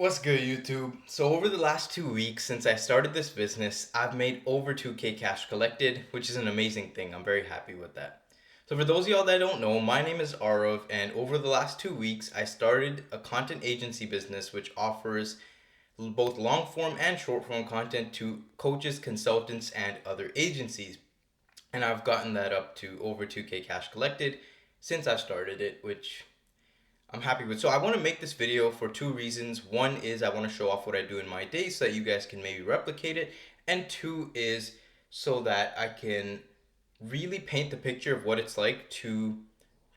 What's good, YouTube? So over the last 2 weeks since I started this business, I've made over 2K cash collected, which is an amazing thing. I'm very happy with that. So for those of y'all that don't know, my name is Arav, and over the last 2 weeks, I started a content agency business which offers both long form and short form content to coaches, consultants, and other agencies. And I've gotten that up to over 2K cash collected since I've started it, which I'm happy with. So I want to make this video for two reasons. One is I want to show off what I do in my day so that you guys can maybe replicate it. And two is so that I can really paint the picture of what it's like to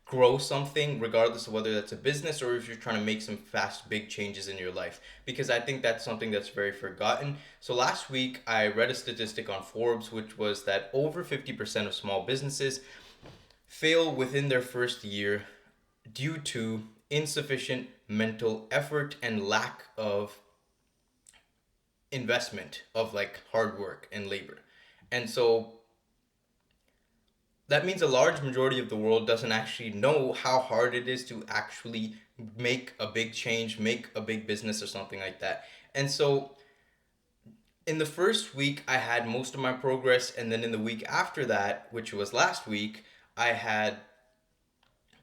grow something, regardless of whether that's a business or if you're trying to make some fast, big changes in your life. Because I think that's something that's very forgotten. So last week, I read a statistic on Forbes, which was that over 50% of small businesses fail within their first year due to insufficient mental effort and lack of investment of like hard work and labor. And so that means a large majority of the world doesn't actually know how hard it is to actually make a big change, make a big business or something like that. And so in the first week, I had most of my progress, and then in the week after that, which was last week, I had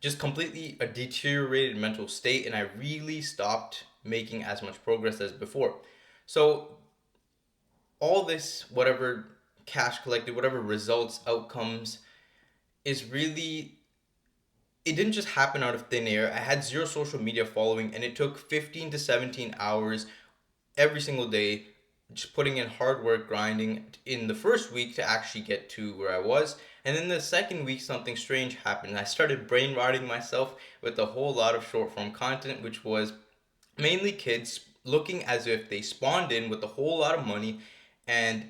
just completely a deteriorated mental state, and I really stopped making as much progress as before. So all this, whatever cash collected, whatever results, outcomes, is really, it didn't just happen out of thin air. I had zero social media following, and it took 15 to 17 hours every single day, just putting in hard work, grinding in the first week to actually get to where I was. And then the second week, something strange happened. I started brain rotting myself with a whole lot of short form content, which was mainly kids looking as if they spawned in with a whole lot of money. And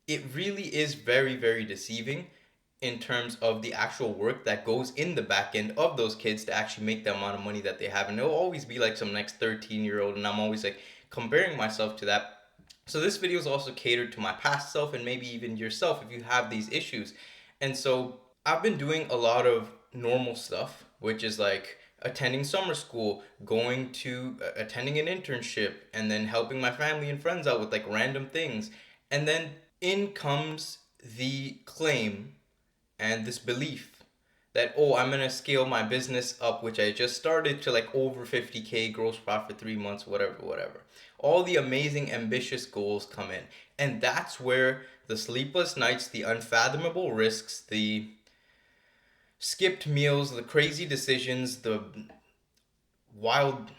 it really is very, very deceiving in terms of the actual work that goes in the back end of those kids to actually make the amount of money that they have. And it'll always be like some next 13-year-old, and I'm always like comparing myself to that. So this video is also catered to my past self and maybe even yourself if you have these issues. And so I've been doing a lot of normal stuff, which is like attending summer school, going to attending an internship, and then helping my family and friends out with like random things. And then in comes the claim and this belief that, oh, I'm gonna scale my business up, which I just started, to like over 50K gross profit 3 months, whatever. All the amazing ambitious goals come in, and that's where the sleepless nights, the unfathomable risks, the skipped meals, the crazy decisions, the wild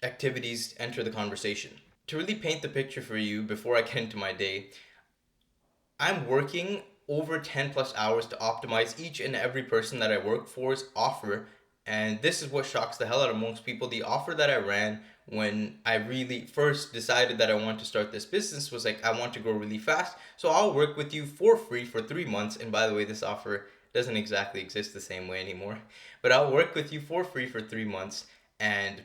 activities enter the conversation. To really paint the picture for you before I get into my day, I'm working over 10 plus hours to optimize each and every person that I work for's offer. And this is what shocks the hell out of most people. The offer that I ran when I really first decided that I want to start this business was like, I want to grow really fast. So I'll work with you for free for 3 months. And by the way, this offer doesn't exactly exist the same way anymore. But I'll work with you for free for 3 months. And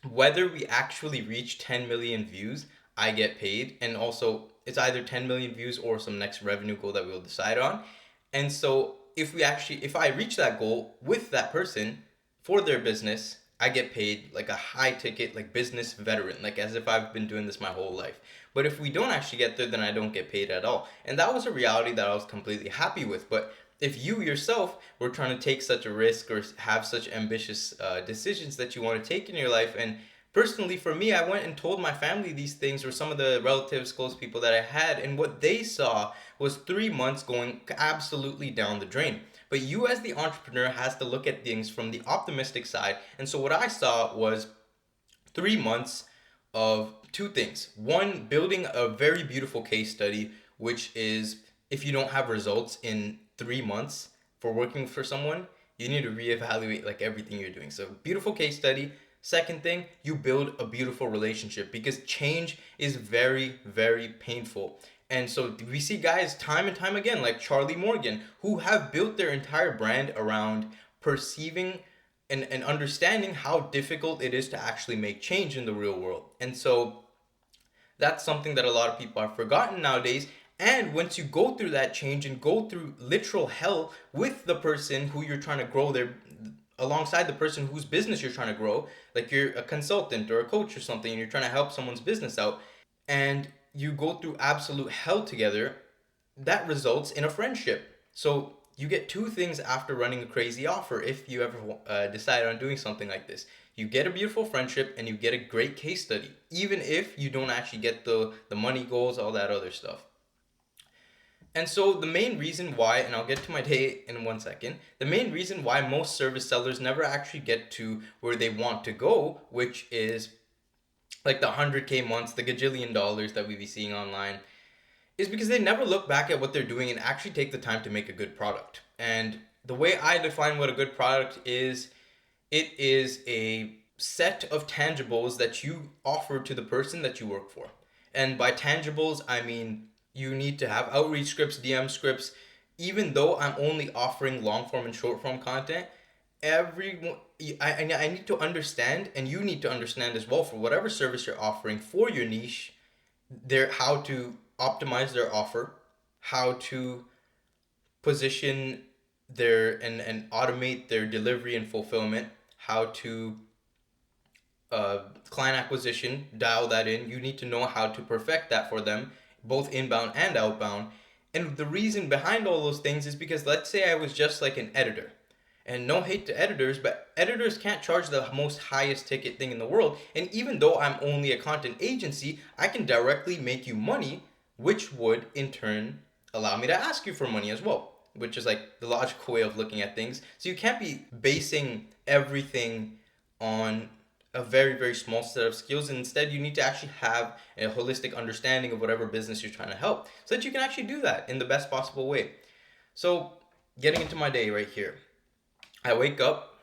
whether we actually reach 10 million views, I get paid. And also, it's either 10 million views or some next revenue goal that we'll decide on. And so, if I reach that goal with that person for their business, I get paid like a high ticket, like business veteran, like as if I've been doing this my whole life. But if we don't actually get there, then I don't get paid at all. And that was a reality that I was completely happy with. But if you yourself were trying to take such a risk or have such ambitious decisions that you want to take in your life, and personally for me, I went and told my family these things, or some of the relatives, close people that I had, and what they saw was 3 months going absolutely down the drain. But you as the entrepreneur has to look at things from the optimistic side. And so what I saw was 3 months of two things. One, building a very beautiful case study, which is if you don't have results in 3 months for working for someone, you need to reevaluate like everything you're doing. So, beautiful case study. Second thing, you build a beautiful relationship because change is very, very painful. And so we see guys time and time again, like Charlie Morgan, who have built their entire brand around perceiving and understanding how difficult it is to actually make change in the real world. And so that's something that a lot of people have forgotten nowadays. And once you go through that change and go through literal hell with the person who you're trying to grow alongside the person whose business you're trying to grow. Like you're a consultant or a coach or something and you're trying to help someone's business out, and you go through absolute hell together, that results in a friendship. So you get two things after running a crazy offer if you ever decide on doing something like this. You get a beautiful friendship and you get a great case study, even if you don't actually get the money goals, all that other stuff. And so the main reason why, and I'll get to my day in 1 second, the main reason why most service sellers never actually get to where they want to go, which is like the 100K months, the gajillion dollars that we be seeing online, is because they never look back at what they're doing and actually take the time to make a good product. And the way I define what a good product is, it is a set of tangibles that you offer to the person that you work for. And by tangibles, I mean you need to have outreach scripts, DM scripts. Even though I'm only offering long form and short form content, everyone, I need to understand, and you need to understand as well, for whatever service you're offering for your niche, how to optimize their offer, how to position and automate their delivery and fulfillment, how to client acquisition, dial that in. You need to know how to perfect that for them, both inbound and outbound. And the reason behind all those things is because, let's say I was just like an editor. And no hate to editors, but editors can't charge the most highest ticket thing in the world. And even though I'm only a content agency, I can directly make you money, which would in turn allow me to ask you for money as well, which is like the logical way of looking at things. So you can't be basing everything on a very, very small set of skills. And instead, you need to actually have a holistic understanding of whatever business you're trying to help so that you can actually do that in the best possible way. So getting into my day right here. I wake up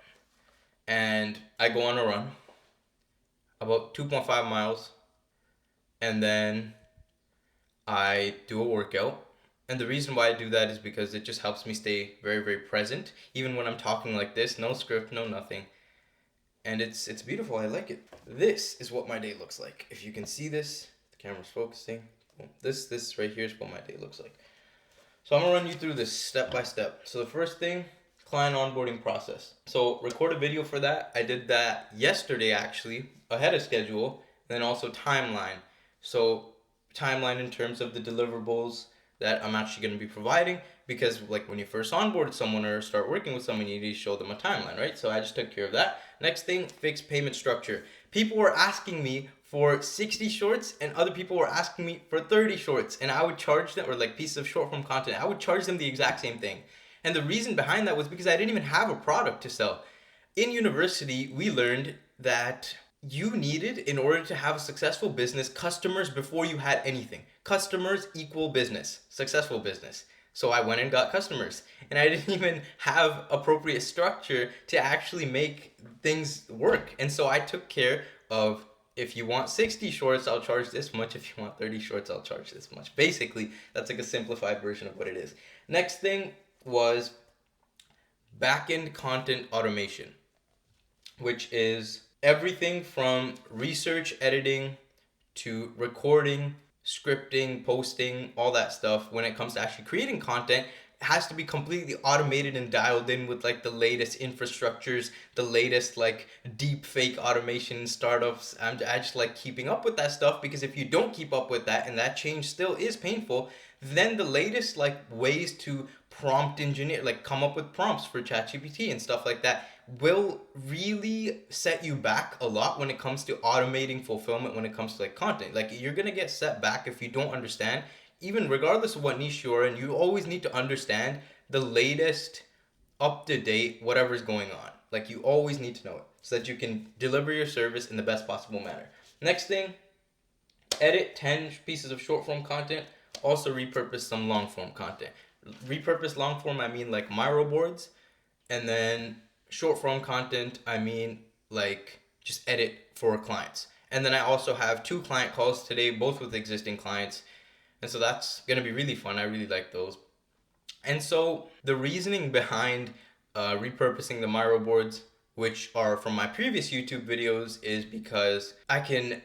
and I go on a run, about 2.5 miles, and then I do a workout. And the reason why I do that is because it just helps me stay very, very present, even when I'm talking like this, no script, no nothing. And it's beautiful. I like it. This is what my day looks like. If you can see this, the camera's focusing. This right here is what my day looks like. So I'm gonna run you through this step by step. So the first thing, client onboarding process. So record a video for that. I did that yesterday actually, ahead of schedule. And then also timeline. So timeline in terms of the deliverables that I'm actually going to be providing, because like when you first onboard someone or start working with someone, you need to show them a timeline, right? So I just took care of that. Next thing, fixed payment structure. People were asking me for 60 shorts and other people were asking me for 30 shorts, and I would charge them, or like pieces of short form content, I would charge them the exact same thing. And the reason behind that was because I didn't even have a product to sell. In university, we learned that you needed, in order to have a successful business, customers before you had anything. Customers equal business, successful business. So I went and got customers, and I didn't even have appropriate structure to actually make things work. And so I took care of, if you want 60 shorts, I'll charge this much. If you want 30 shorts, I'll charge this much. Basically, that's like a simplified version of what it is. Next thing was back-end content automation, which is everything from research, editing, to recording, scripting, posting, all that stuff. When it comes to actually creating content, it has to be completely automated and dialed in with like the latest infrastructures, the latest like deep fake automation startups. I just like keeping up with that stuff, because if you don't keep up with that, and that change still is painful, then the latest like ways to prompt engineer, like come up with prompts for ChatGPT and stuff like that, will really set you back a lot when it comes to automating fulfillment, when it comes to like content. Like you're gonna get set back if you don't understand, even regardless of what niche you're in. You always need to understand the latest, up to date, whatever's going on. Like you always need to know it so that you can deliver your service in the best possible manner. Next thing, edit 10 pieces of short form content, also repurpose some long form content. Repurpose long form, I mean like miro boards, and then short form content, I mean like just edit for clients. And then I also have 2 client calls today, both with existing clients, and so that's gonna be really fun. I really like those. And so the reasoning behind repurposing the miro boards, which are from my previous YouTube videos, is because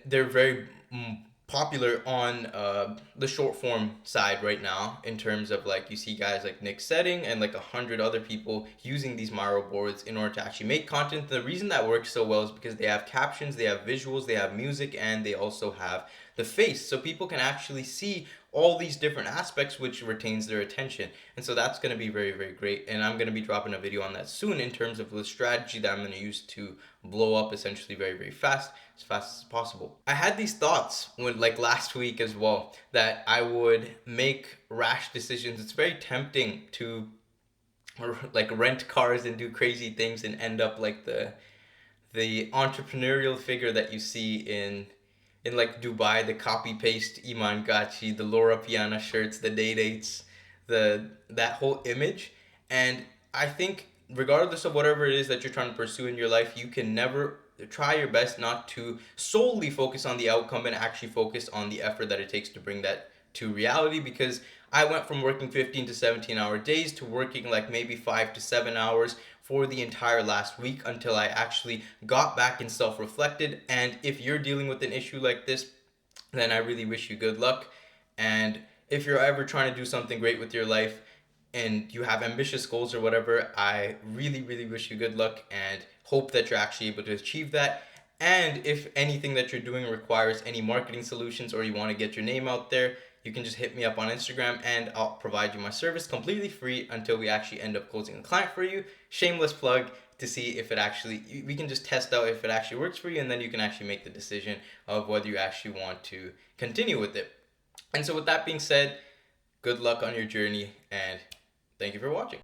they're very popular on the short form side right now, in terms of like you see guys like Nick Setting and like 100 other people using these Miro boards in order to actually make content. The reason that works so well is because they have captions, they have visuals, they have music, and they also have the face, so people can actually see all these different aspects, which retains their attention. And so that's going to be very, very great, and I'm going to be dropping a video on that soon in terms of the strategy that I'm going to use to blow up essentially very, very fast as possible. I had these thoughts when, like last week as well, that I would make rash decisions. It's very tempting to like rent cars and do crazy things and end up like the entrepreneurial figure that you see in like Dubai, the copy paste Iman Gachi, the Laura Piana shirts, the day dates, the that whole image. And I think regardless of whatever it is that you're trying to pursue in your life, you can never try your best not to solely focus on the outcome and actually focus on the effort that it takes to bring that to reality. Because I went from working 15 to 17-hour days to working like maybe 5 to 7 hours for the entire last week until I actually got back and self reflected. And if you're dealing with an issue like this, then I really wish you good luck. And if you're ever trying to do something great with your life and you have ambitious goals or whatever, I really, really wish you good luck and hope that you're actually able to achieve that. And if anything that you're doing requires any marketing solutions or you want to get your name out there, you can just hit me up on Instagram and I'll provide you my service completely free until we actually end up closing a client for you. Shameless plug, to see if it actually, we can just test out if it actually works for you, and then you can actually make the decision of whether you actually want to continue with it. And so with that being said, good luck on your journey and thank you for watching.